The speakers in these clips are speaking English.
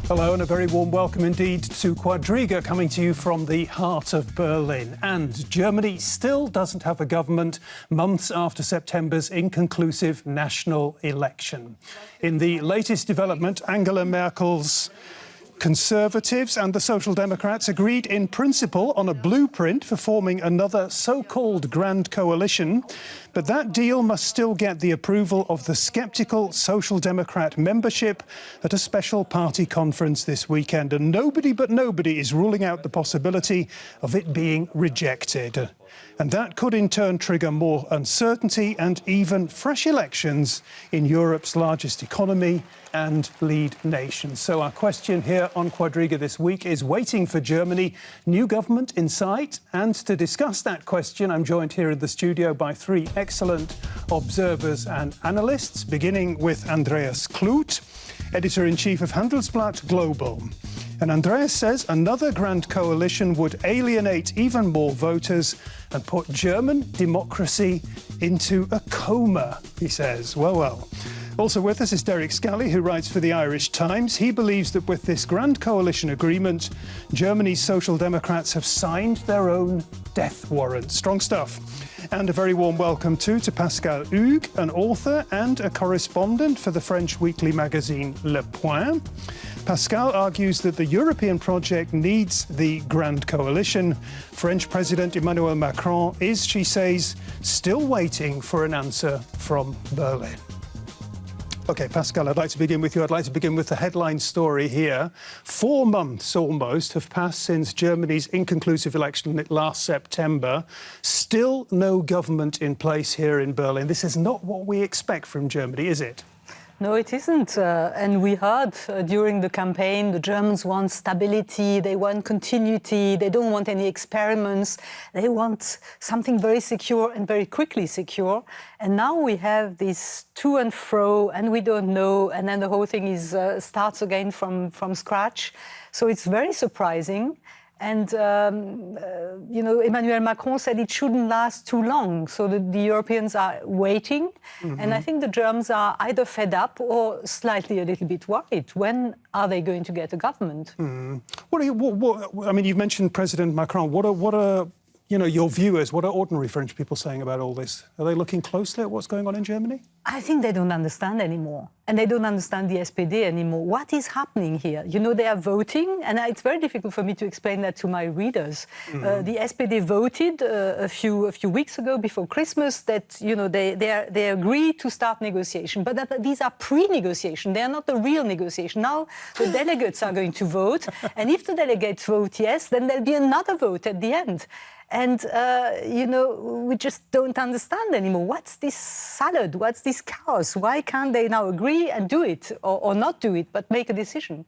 Hello and a very warm welcome indeed to Quadriga, coming to you from the heart of Berlin. And Germany still doesn't have a government months after September's inconclusive national election. In the latest development, Angela Merkel's Conservatives and the Social Democrats agreed in principle on a blueprint for forming another so-called grand coalition, but that deal must still get the approval of the sceptical Social Democrat membership at a special party conference this weekend, and nobody but nobody is ruling out the possibility of it being rejected. And that could in turn trigger more uncertainty and even fresh elections in Europe's largest economy and lead nation. So our question here on Quadriga this week is, waiting for Germany, new government in sight? And to discuss that question, I'm joined here in the studio by three excellent observers and analysts, beginning with Andreas Kluth, editor-in-chief of Handelsblatt Global. And Andreas says another grand coalition would alienate even more voters and put German democracy into a coma, he says. Well. Also with us is Derek Scally, who writes for the Irish Times. He believes that with this grand coalition agreement, Germany's Social Democrats have signed their own death warrant. Strong stuff. And a very warm welcome too to Pascale Hugues, an author and a correspondent for the French weekly magazine Le Point. Pascale argues that the European project needs the grand coalition. French President Emmanuel Macron is, she says, still waiting for an answer from Berlin. OK, Pascale, I'd like to begin with you. I'd like to begin with the headline story here. 4 months almost have passed since Germany's inconclusive election last September. Still no government in place here in Berlin. This is not what we expect from Germany, is it? No, it isn't. And we heard during the campaign, the Germans want stability, they want continuity, they don't want any experiments, they want something very secure and very quickly secure. And now we have this to and fro, and we don't know, and then the whole thing is starts again from scratch. So it's very surprising. And, you know, Emmanuel Macron said it shouldn't last too long. So the Europeans are waiting. And I think the Germans are either fed up or slightly a little bit worried. When are they going to get a government? I mean, you've mentioned President Macron. What are your viewers, what are ordinary French people saying about all this? Are they looking closely at what's going on in Germany? I think they don't understand anymore. And they don't understand the SPD anymore. What is happening here? You know, they are voting, and it's very difficult for me to explain that to my readers. The SPD voted a few weeks ago, before Christmas, that, you know, they agreed to start negotiation. But these are pre-negotiation. They are not the real negotiation. Now the delegates are going to vote. And if the delegates vote yes, then there'll be another vote at the end. And, you know, we just don't understand anymore. What's this salad? What's this chaos? Why can't they now agree and do it, or not do it, but make a decision?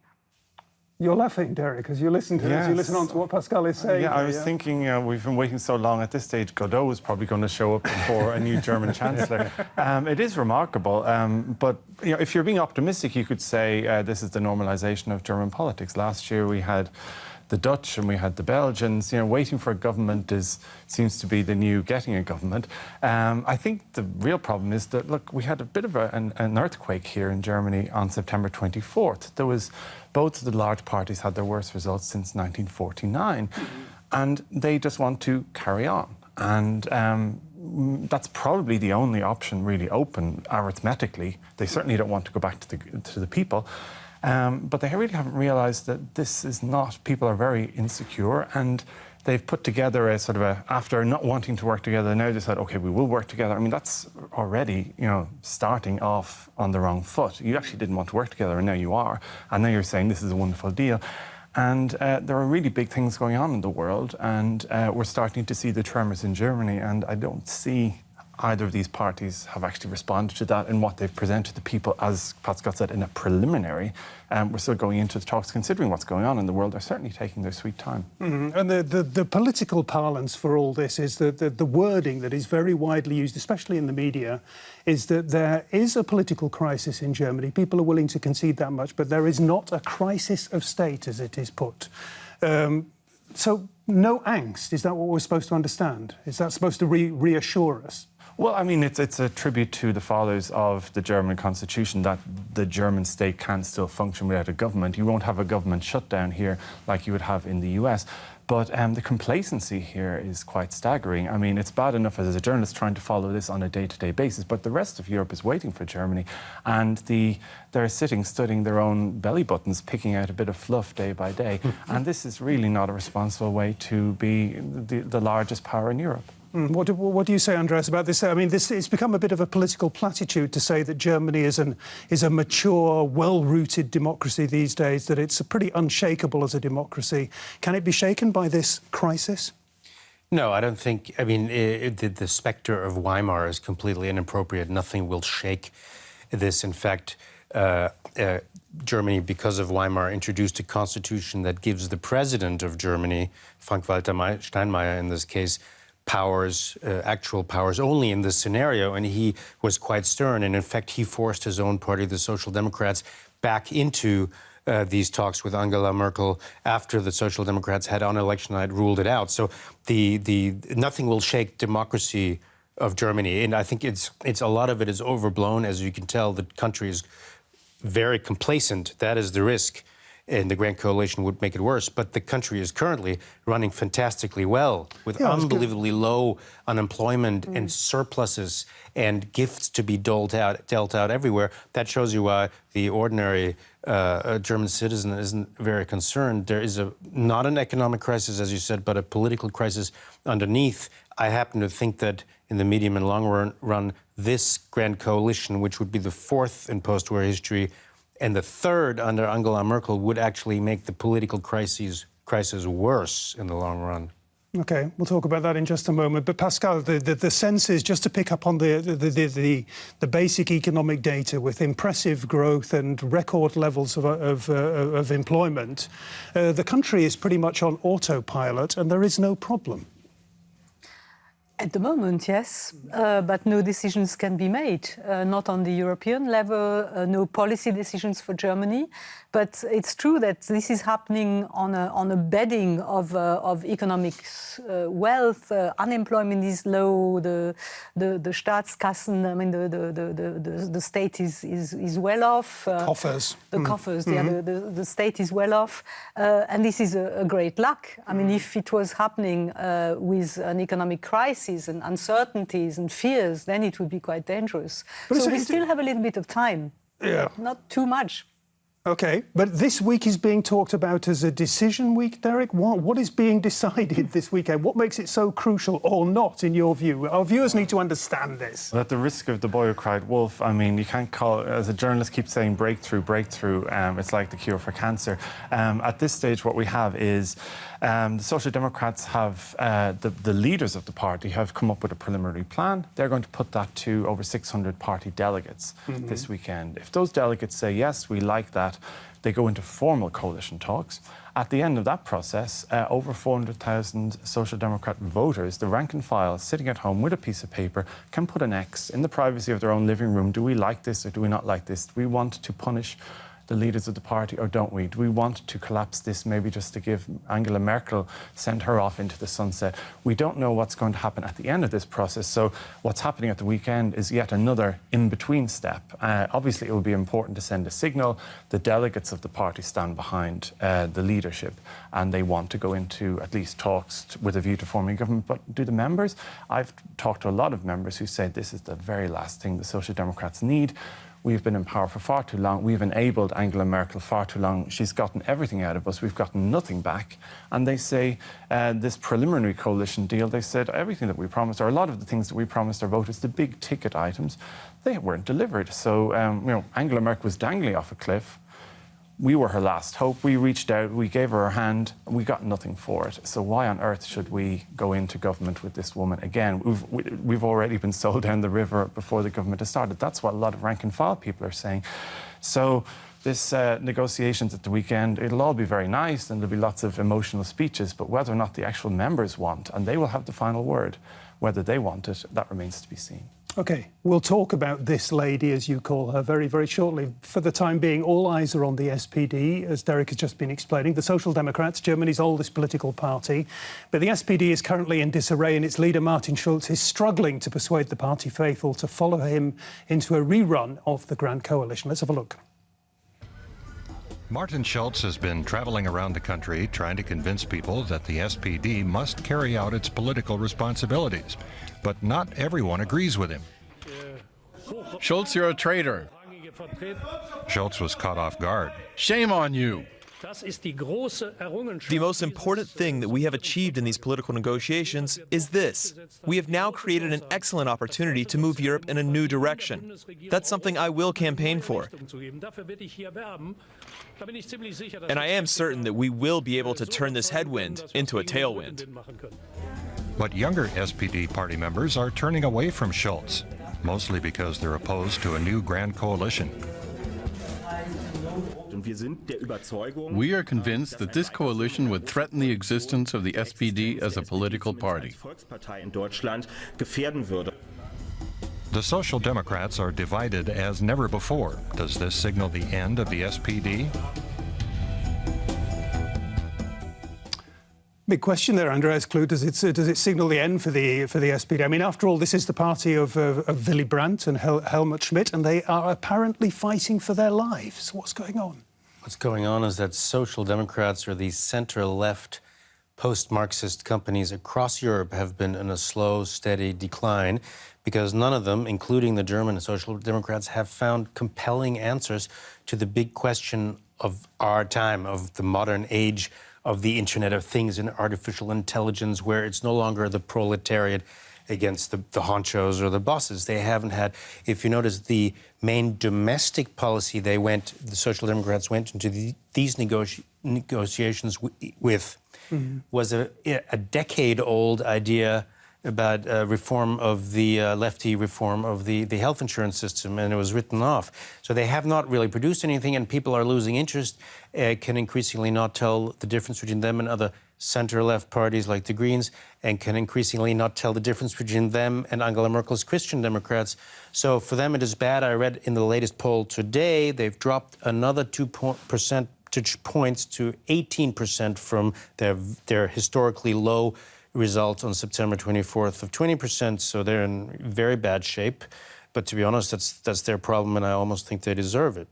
You're laughing, Derek, as you listen to this. You listen on to what Pascale is saying. Yeah, I was thinking we've been waiting so long. At this stage, Godot is probably going to show up before a new German Chancellor. It is remarkable. But you know, if you're being optimistic, you could say this is the normalisation of German politics. Last year we had the Dutch and we had the Belgians. You know, waiting for a government seems to be the new getting a government. I think the real problem is that, look, we had a bit of an earthquake here in Germany on September 24th. There was, both of the large parties had their worst results since 1949, and they just want to carry on. And that's probably the only option really open arithmetically. They certainly don't want to go back to the people. But they really haven't realised that this is not, people are very insecure, and they've put together a sort of after not wanting to work together, now they said, OK, we will work together. I mean, that's already, you know, starting off on the wrong foot. You actually didn't want to work together, and now you are. And now you're saying this is a wonderful deal. And there are really big things going on in the world, and we're starting to see the tremors in Germany, and I don't see either of these parties have actually responded to that in what they've presented to people, as Pascale said, in a preliminary. We're still going into the talks, considering what's going on in the world. They're certainly taking their sweet time. And the political parlance for all this is the wording that is very widely used, especially in the media, is that there is a political crisis in Germany. People are willing to concede that much, but there is not a crisis of state, as it is put. So no angst, is that what we're supposed to understand? Is that supposed to reassure us? Well, I mean, it's a tribute to the fathers of the German constitution that the German state can still function without a government. You won't have a government shutdown here like you would have in the US. But the complacency here is quite staggering. I mean, it's bad enough as a journalist trying to follow this on a day-to-day basis, but the rest of Europe is waiting for Germany, and they're sitting, studying their own belly buttons, picking out a bit of fluff day by day. And this is really not a responsible way to be the largest power in Europe. What do you say, Andreas, about this? I mean, it's become a bit of a political platitude to say that Germany is a mature, well-rooted democracy these days, that it's pretty unshakable as a democracy. Can it be shaken by this crisis? No, I don't think. I mean, the specter of Weimar is completely inappropriate. Nothing will shake this. In fact, Germany, because of Weimar, introduced a constitution that gives the president of Germany, Frank-Walter Steinmeier in this case, powers, actual powers only in this scenario, and he was quite stern. And in fact, he forced his own party, the Social Democrats, back into these talks with Angela Merkel after the Social Democrats had on election night ruled it out. So nothing will shake democracy of Germany, and I think it's a lot of it is overblown. As you can tell, the country is very complacent. That is the risk. And the Grand Coalition would make it worse. But the country is currently running fantastically well, with unbelievably low unemployment and surpluses and gifts to be dealt out everywhere. That shows you why the ordinary German citizen isn't very concerned. There is not an economic crisis, as you said, but a political crisis underneath. I happen to think that in the medium and long run, this Grand Coalition, which would be the fourth in post-war history, and the third under Angela Merkel, would actually make the political crisis worse in the long run. OK, we'll talk about that in just a moment. But Pascale, the sense is, just to pick up on the basic economic data with impressive growth and record levels of employment, the country is pretty much on autopilot and there is no problem. At the moment, yes, but no decisions can be made, not on the European level, no policy decisions for Germany. But it's true that this is happening on a bedding of economic wealth. Unemployment is low. The Staatskassen, I mean, the state is well off. Coffers. The coffers, yeah, the state is well off. And this is a great luck. I mean, if it was happening with an economic crisis and uncertainties and fears, then it would be quite dangerous. So we still have a little bit of time. Yeah. Not too much. OK, but this week is being talked about as a decision week, Derek. What is being decided this weekend? What makes it so crucial or not, in your view? Our viewers need to understand this. Well, at the risk of the boy who cried wolf, I mean, you can't call, as a journalist, keep saying breakthrough, breakthrough. It's like the cure for cancer. At this stage, what we have is the Social Democrats have, the leaders of the party have come up with a preliminary plan. They're going to put that to over 600 party delegates this weekend. If those delegates say, yes, we like that, they go into formal coalition talks. At the end of that process, over 400,000 Social Democrat voters, the rank and file, sitting at home with a piece of paper, can put an X in the privacy of their own living room. Do we like this or do we not like this? Do we want to punish the leaders of the party, or don't we? Do we want to collapse this, maybe just to give Angela Merkel, send her off into the sunset? We don't know what's going to happen at the end of this process. So what's happening at the weekend is yet another in-between step. Obviously, it will be important to send a signal. The delegates of the party stand behind the leadership, and they want to go into at least talks with a view to forming government. But do the members? I've talked to a lot of members who say this is the very last thing the Social Democrats need. We've been in power for far too long. We've enabled Angela Merkel far too long. She's gotten everything out of us. We've gotten nothing back. And they say this preliminary coalition deal, they said everything that we promised, or a lot of the things that we promised our voters, the big ticket items, they weren't delivered. So, Angela Merkel was dangling off a cliff. We were her last hope. We reached out, we gave her our hand, and we got nothing for it. So why on earth should we go into government with this woman again? We've already been sold down the river before the government has started. That's what a lot of rank and file people are saying. So this negotiations at the weekend, it'll all be very nice and there'll be lots of emotional speeches, but whether or not the actual members want, and they will have the final word, whether they want it, that remains to be seen. OK, we'll talk about this lady, as you call her, very, very shortly. For the time being, all eyes are on the SPD, as Derek has just been explaining. The Social Democrats, Germany's oldest political party. But the SPD is currently in disarray, and its leader, Martin Schulz, is struggling to persuade the party faithful to follow him into a rerun of the Grand Coalition. Let's have a look. Martin Schulz has been traveling around the country trying to convince people that the SPD must carry out its political responsibilities. But not everyone agrees with him. Schulz, you're a traitor. Schulz was caught off guard. Shame on you. The most important thing that we have achieved in these political negotiations is this. We have now created an excellent opportunity to move Europe in a new direction. That's something I will campaign for. And I am certain that we will be able to turn this headwind into a tailwind. But younger SPD party members are turning away from Schulz, mostly because they're opposed to a new Grand Coalition. We are convinced that this coalition would threaten the existence of the SPD as a political party. The Social Democrats are divided as never before. Does this signal the end of the SPD? Big question there, Andreas Kluth. Does it signal the end for the SPD? I mean, after all, this is the party of Willy Brandt and Helmut Schmidt, and they are apparently fighting for their lives. What's going on? What's going on is that Social Democrats, or the center-left post-Marxist companies across Europe, have been in a slow, steady decline because none of them, including the German Social Democrats, have found compelling answers to the big question of our time, of the modern age, of the Internet of Things and artificial intelligence, where it's no longer the proletariat against the honchos or the bosses. They haven't had, if you notice, the main domestic policy the Social Democrats went into these negotiations with was a decade-old idea about reform of the lefty reform of the health insurance system, and it was written off. So they have not really produced anything, and people are losing interest, can increasingly not tell the difference between them and other center-left parties like the Greens, and can increasingly not tell the difference between them and Angela Merkel's Christian Democrats. So for them it is bad. I read in the latest poll today, they've dropped another 2 percentage points to 18% from their historically low result on September 24th of 20%, so they're in very bad shape. But to be honest, that's their problem, and I almost think they deserve it.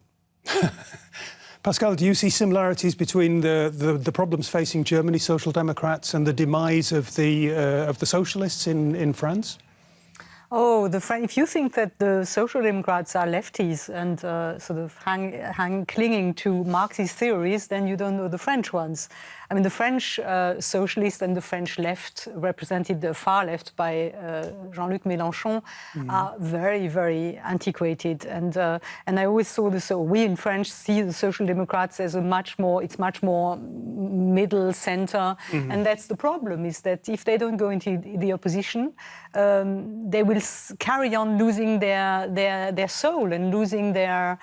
Pascale, do you see similarities between the problems facing Germany Social Democrats and the demise of the Socialists in France? Oh, if you think that the Social Democrats are lefties and sort of clinging to Marxist theories, then you don't know the French ones. I mean, the French socialists and the French left, represented the far left by Jean-Luc Mélenchon, are very, very antiquated. And I always saw this. So we in French see the Social Democrats as much more middle center, and that's the problem. Is that if they don't go into the opposition, they will carry on losing their soul and losing their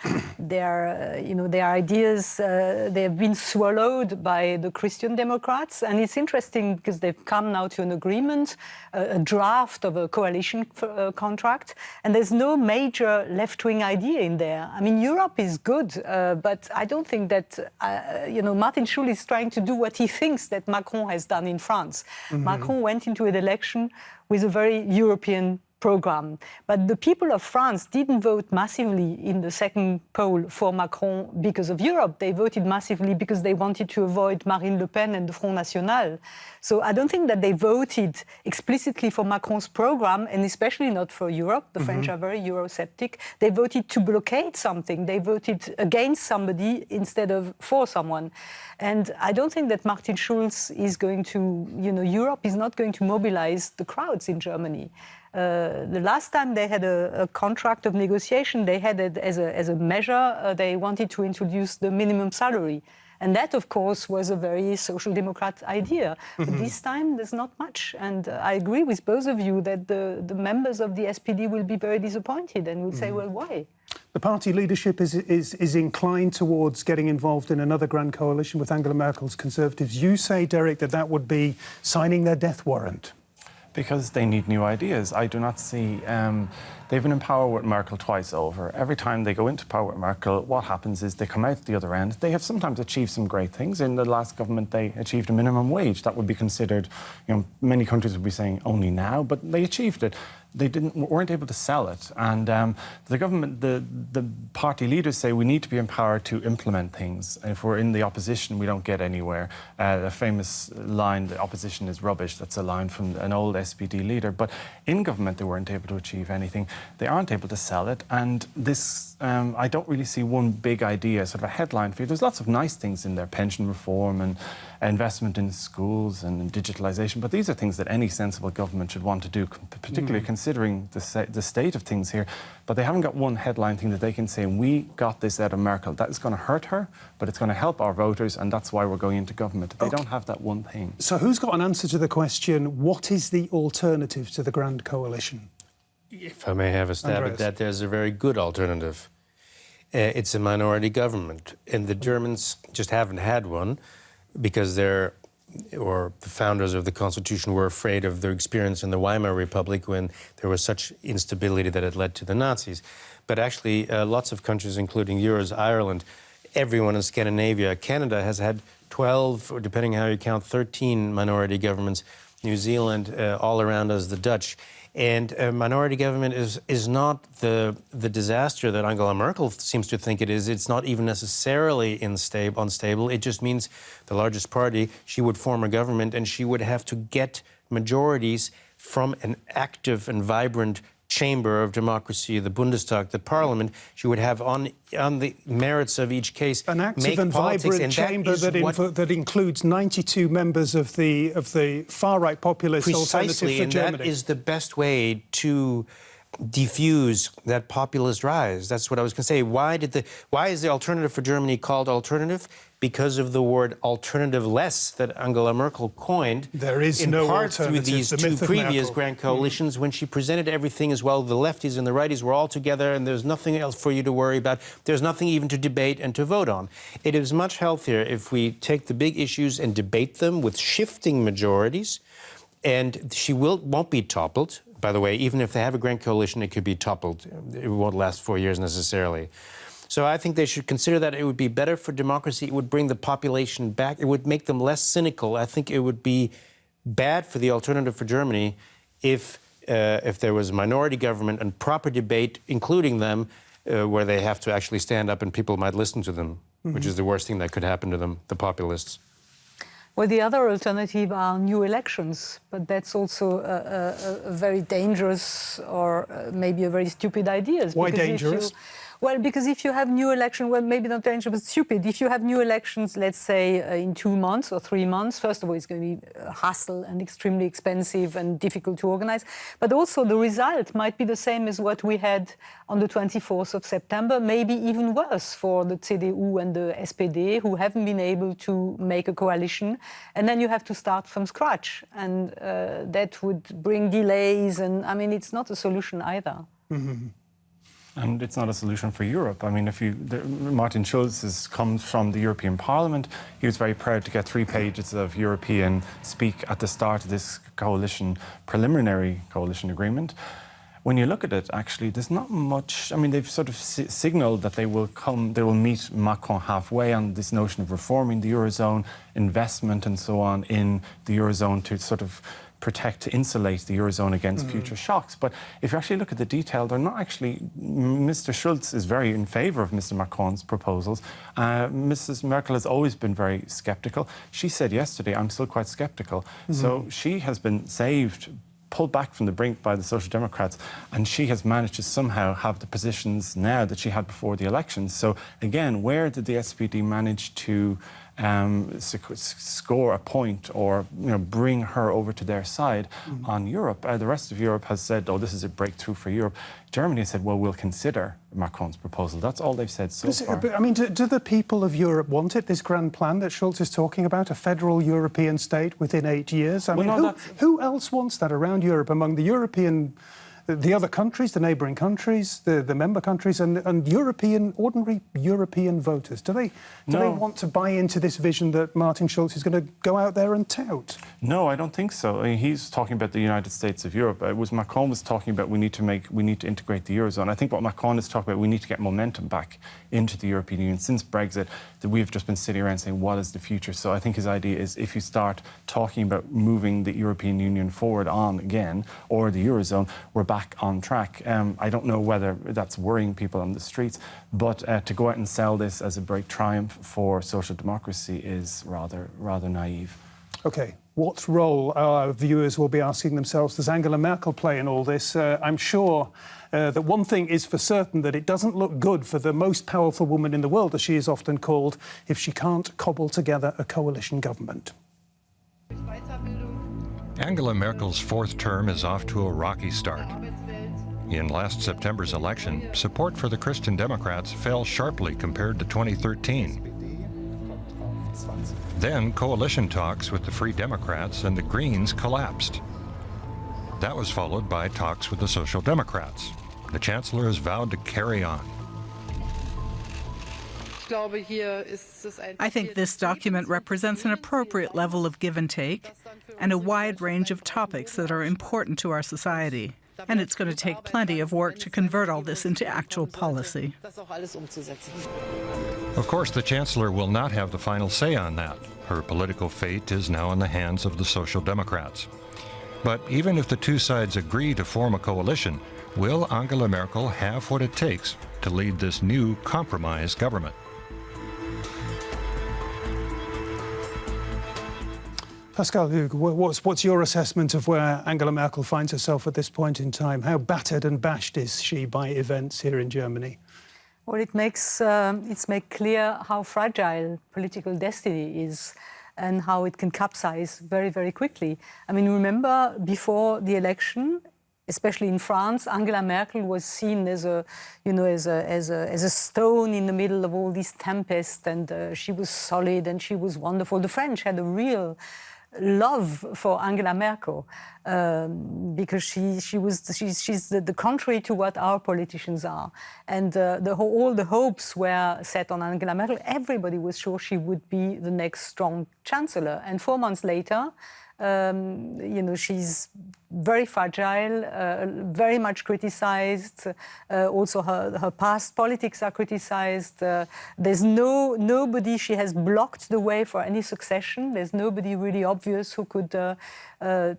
ideas. They have been swallowed by the Christian Democrats, and it's interesting because they've come now to an agreement, a draft of a coalition contract, and there's no major left-wing idea in there. I mean, Europe is good, but I don't think that Martin Schulz is trying to do what he thinks that Macron has done in France. Macron went into an election with a very European program. But the people of France didn't vote massively in the second poll for Macron because of Europe. They voted massively because they wanted to avoid Marine Le Pen and the Front National. So I don't think that they voted explicitly for Macron's program, and especially not for Europe. The French are very Eurosceptic. They voted to blockade something. They voted against somebody instead of for someone. And I don't think that Martin Schulz is going to, Europe is not going to mobilize the crowds in Germany. The last time they had a contract of negotiation, they had it as a measure. They wanted to introduce the minimum salary. And that, of course, was a very Social Democrat idea. But this time, there's not much. And I agree with both of you that the members of the SPD will be very disappointed and will say, well, why? The party leadership is inclined towards getting involved in another grand coalition with Angela Merkel's Conservatives. You say, Derek, that would be signing their death warrant. Because they need new ideas. I do not see... they've been in power with Merkel twice over. Every time they go into power with Merkel, what happens is they come out the other end. They have sometimes achieved some great things. In the last government, they achieved a minimum wage. That would be considered, many countries would be saying only now, but they achieved it. They weren't able to sell it. And the government, the party leaders say we need to be empowered to implement things. And if we're in the opposition, we don't get anywhere. A famous line, the opposition is rubbish, that's a line from an old SPD leader. But in government, they weren't able to achieve anything. They aren't able to sell it. And this, I don't really see one big idea, sort of a headline for you. There's lots of nice things in there, pension reform and investment in schools and digitalisation. But these are things that any sensible government should want to do, particularly considering the state of things here. But they haven't got one headline thing that they can say, we got this out of Merkel. That is going to hurt her, but it's going to help our voters, and that's why we're going into government. They don't have that one thing. So who's got an answer to the question, what is the alternative to the Grand Coalition? If I may have a stab at that, there's a very good alternative. It's a minority government, and the Germans just haven't had one because the founders of the Constitution were afraid of their experience in the Weimar Republic when there was such instability that it led to the Nazis. But actually, lots of countries, including yours, Ireland, everyone in Scandinavia, Canada has had 12, or depending how you count, 13 minority governments, New Zealand, all around us, the Dutch. And a minority government is not the disaster that Angela Merkel seems to think it is. It's not even necessarily unstable. It just means the largest party, she would form a government and she would have to get majorities from an active and vibrant chamber of democracy, the Bundestag, the parliament. She would have on the merits of each case an active and vibrant chamber that includes 92 members of the far-right populist Alternative for Germany. And that is the best way to diffuse that populist rise. That's what I was going to say. Why is the Alternative for Germany called alternative? Because of the word alternative-less that Angela Merkel coined. There is in no part through alternative. these two previous grand coalitions, when she presented everything as well, the lefties and the righties were all together, and there's nothing else for you to worry about. There's nothing even to debate and to vote on. It is much healthier if we take the big issues and debate them with shifting majorities, and she won't be toppled. By the way, even if they have a grand coalition, it could be toppled. It won't last 4 years necessarily. So I think they should consider that it would be better for democracy. It would bring the population back. It would make them less cynical. I think it would be bad for the Alternative for Germany if there was a minority government and proper debate, including them, where they have to actually stand up and people might listen to them, which is the worst thing that could happen to them, the populists. Well, the other alternative are new elections, but that's also a very dangerous or maybe a very stupid idea. Why dangerous? Well, because if you have new elections, well, maybe not dangerous, but stupid. If you have new elections, let's say in 2 months or 3 months, first of all, it's going to be a hassle and extremely expensive and difficult to organize. But also the result might be the same as what we had on the 24th of September, maybe even worse for the CDU and the SPD, who haven't been able to make a coalition. And then you have to start from scratch. And that would bring delays. And I mean, it's not a solution either. Mm-hmm. And it's not a solution for Europe. I mean, Martin Schulz comes from the European Parliament. He was very proud to get 3 pages of European speak at the start of this preliminary coalition agreement. When you look at it, actually, there's not much. I mean, they've sort of signalled that they will meet Macron halfway on this notion of reforming the Eurozone, investment and so on in the Eurozone to sort of to insulate the Eurozone against future shocks. But if you actually look at the detail, they're not actually... Mr. Schulz is very in favour of Mr. Macron's proposals. Mrs. Merkel has always been very sceptical. She said yesterday, I'm still quite sceptical. So she has been pulled back from the brink by the Social Democrats, and she has managed to somehow have the positions now that she had before the elections. So again, where did the SPD manage to score a point or bring her over to their side on Europe? The rest of Europe has said, oh, this is a breakthrough for Europe. Germany has said, well, we'll consider Macron's proposal. That's all they've said so far. I mean, do the people of Europe want it, this grand plan that Schulz is talking about, a federal European state within 8 years? I mean, who else wants that around Europe among the European the other countries, the neighbouring countries, the member countries, and ordinary European voters? Do they want to buy into this vision that Martin Schulz is going to go out there and tout? No, I don't think so. I mean, he's talking about the United States of Europe. Macron was talking about we need to integrate the Eurozone. I think what Macron is talking about, we need to get momentum back into the European Union. Since Brexit, that we've just been sitting around saying, what is the future? So I think his idea is if you start talking about moving the European Union forward on again, or the Eurozone, we're back on track. I don't know whether that's worrying people on the streets, but to go out and sell this as a great triumph for social democracy is rather naive. OK. What role our viewers will be asking themselves does Angela Merkel play in all this? I'm sure that one thing is for certain, that it doesn't look good for the most powerful woman in the world, as she is often called, if she can't cobble together a coalition government. Angela Merkel's fourth term is off to a rocky start. In last September's election, support for the Christian Democrats fell sharply compared to 2013. Then coalition talks with the Free Democrats and the Greens collapsed. That was followed by talks with the Social Democrats. The Chancellor has vowed to carry on. I think this document represents an appropriate level of give and take and a wide range of topics that are important to our society. And it's going to take plenty of work to convert all this into actual policy. Of course, the Chancellor will not have the final say on that. Her political fate is now in the hands of the Social Democrats. But even if the two sides agree to form a coalition, will Angela Merkel have what it takes to lead this new compromise government? Pascale Hugues, what's your assessment of where Angela Merkel finds herself at this point in time? How battered and bashed is she by events here in Germany? Well, it's made clear how fragile political destiny is and how it can capsize very, very quickly. I mean, remember before the election, especially in France, Angela Merkel was seen as a stone in the middle of all these tempests, and she was solid and she was wonderful. The French had a real love for Angela Merkel because she's the contrary to what our politicians are, and all the hopes were set on Angela Merkel. Everybody was sure she would be the next strong chancellor, and 4 months later, she's very fragile, very much criticized. Also, her past politics are criticized. There's nobody. She has blocked the way for any succession. There's nobody really obvious who could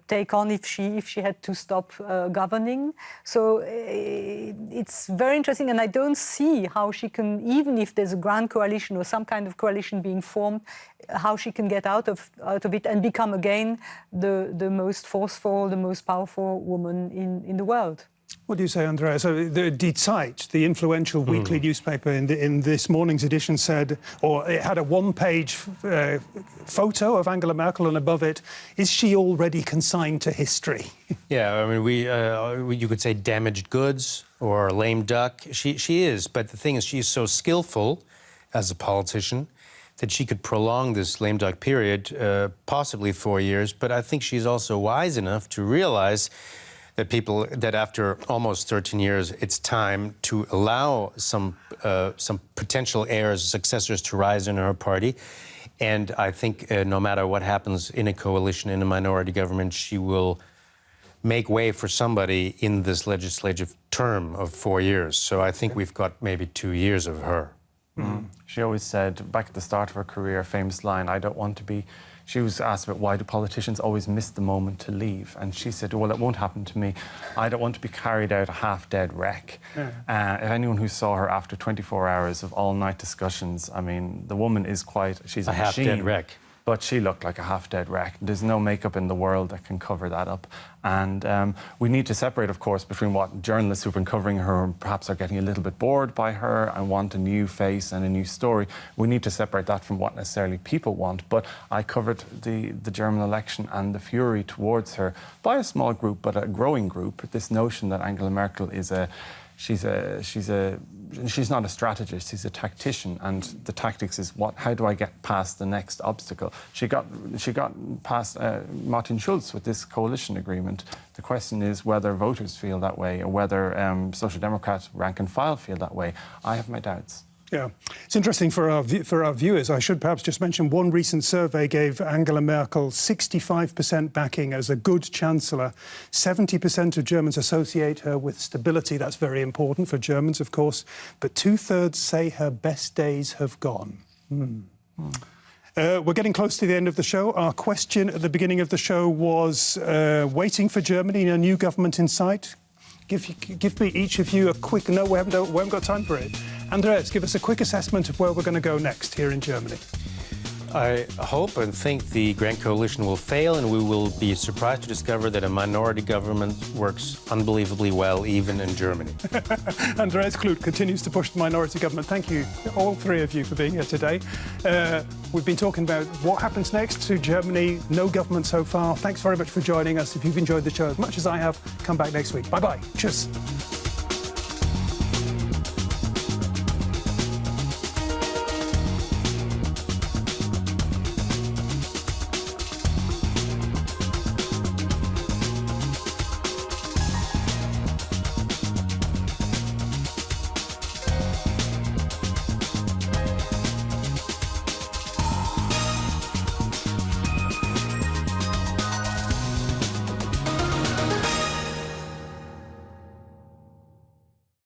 take on if she had to stop governing. So it's very interesting, and I don't see how she can, even if there's a grand coalition or some kind of coalition being formed, how she can get out of it and become again the most forceful, the most powerful woman in the world. What do you say, Andreas? So the Die Zeit, the influential weekly newspaper, in this morning's edition said, or it had a one-page photo of Angela Merkel, and above it, is she already consigned to history? Yeah, I mean, you could say damaged goods or lame duck. She is, but the thing is, she's so skillful as a politician that she could prolong this lame duck period, possibly 4 years. But I think she's also wise enough to realize that after almost 13 years, it's time to allow some potential heirs, successors to rise in her party. And I think no matter what happens in a coalition, in a minority government, she will make way for somebody in this legislative term of 4 years. So I think we've got maybe 2 years of her. She always said, back at the start of her career, a famous line, I don't want to be... She was asked about why do politicians always miss the moment to leave? And she said, well, it won't happen to me. I don't want to be carried out a half-dead wreck. Yeah. Anyone who saw her after 24 hours of all-night discussions, I mean, the woman is she's a machine. Half-dead wreck. But she looked like a half-dead wreck. There's no makeup in the world that can cover that up. And we need to separate, of course, between what journalists who've been covering her perhaps are getting a little bit bored by her and want a new face and a new story. We need to separate that from what necessarily people want. But I covered the German election and the fury towards her by a small group, but a growing group. This notion that Angela Merkel is she's not a strategist, she's a tactician, and the tactics is how do I get past the next obstacle? She got past Martin Schulz with this coalition agreement. government. The question is whether voters feel that way or whether Social Democrat rank and file feel that way. I have my doubts. Yeah, it's interesting for our viewers. I should perhaps just mention one recent survey gave Angela Merkel 65% backing as a good chancellor. 70% of Germans associate her with stability. That's very important for Germans, of course. But 2/3 say her best days have gone. We're getting close to the end of the show. Our question at the beginning of the show was waiting for Germany, a new government in sight. Give me, each of you, a quick... No, we haven't got time for it. Andreas, give us a quick assessment of where we're going to go next here in Germany. I hope and think the Grand Coalition will fail, and we will be surprised to discover that a minority government works unbelievably well, even in Germany. Andreas Kluth continues to push the minority government. Thank you, all three of you, for being here today. We've been talking about what happens next to Germany. No government so far. Thanks very much for joining us. If you've enjoyed the show as much as I have, come back next week. Bye-bye. Cheers.